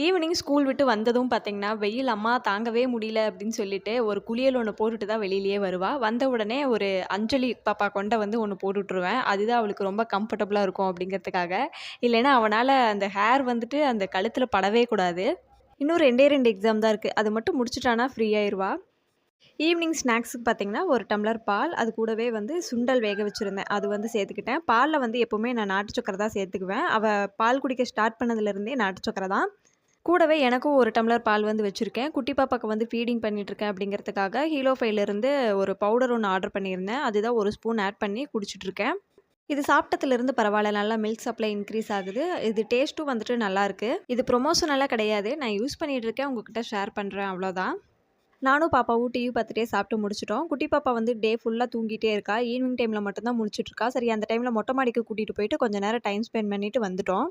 Evening school விட்டு வந்ததும் பார்த்தீங்கன்னா, வெயில் அம்மா தாங்கவே முடியல அப்படின்னு சொல்லிட்டு, ஒரு குளியல் ஒண்ணு போட்டுட்டு தான் வெளியிலயே வருவா. வந்த உடனே ஒரு அஞ்சலி பாப்பா கொண்ட வந்து ஒண்ணு போட்டு விட்டுருவேன். அதுதான் அவளுக்கு ரொம்ப கம்ஃபர்டபுளா இருக்கும் அப்படிங்கிறதுக்காக. இல்லைன்னா அவனால அந்த ஹேர் வந்துட்டு அந்த கழுத்தில படவே கூடாது. இன்னும் 2டே 2 எக்ஸாம் தான் இருக்கு. அது மட்டும் முடிச்சுட்டானா ஃப்ரீ ஆயிருவா. ஈவினிங் ஸ்நாக்ஸுக்கு பார்த்தீங்கன்னா, 1 டம்ளர் பால், அது கூடவே வந்து சுண்டல் வேக வச்சிருந்தேன். அது வந்து சேர்த்துக்கிட்டேன். பால்ல வந்து எப்பவுமே நான் நாட்டு சர்க்கரை தான் சேர்த்துக்குவேன். அவ பால் குடிக்க ஸ்டார்ட் பண்ணதுலேருந்தே நாட்டு சர்க்கரை தான். கூடவே எனக்கும் 1 டம்ளர் பால் வந்து வச்சிருக்கேன். குட்டி பாப்பாக்கு வந்து ஃபீடிங் பண்ணிட்டுருக்கேன் அப்படிங்கிறதுக்காக, ஹீலோ ஃபைலிருந்து ஒரு பவுடர் ஒண்ணு ஆர்டர் பண்ணியிருந்தேன். அதுதான் 1 ஸ்பூன் ஆட் பண்ணி குடிச்சிட்டுருக்கேன். இது சாப்பிட்டதுலேருந்து பரவால்ல. நல்லா மில்க் சப்ளை இன்க்ரீஸ் ஆகுது. இது டேஸ்ட்டும் வந்துட்டு நல்லாருக்கு. இது ப்ரொமோஷனல்லாம் கிடையாது. நான் யூஸ் பண்ணிட்டு இருக்கேன். உங்ககிட்ட ஷேர் பண்றேன் அவ்வளோதான். நானும் பாப்பாவும் டிவி பார்த்துட்டே சாப்பிட்டு முடிச்சுட்டோம். குட்டி பாப்பா வந்து டே ஃபுல்லா தூங்கிட்டே இருக்கா. ஈவினிங் டைம்ல மட்டும் தான் முழிச்சுட்டு இருக்கா. சரி அந்த டைம்ல மொட்டை மாடிக்கு கூட்டிட்டு போயிட்டு கொஞ்ச நேரம் டைம் ஸ்பெண்ட் பண்ணிட்டு வந்துட்டோம்.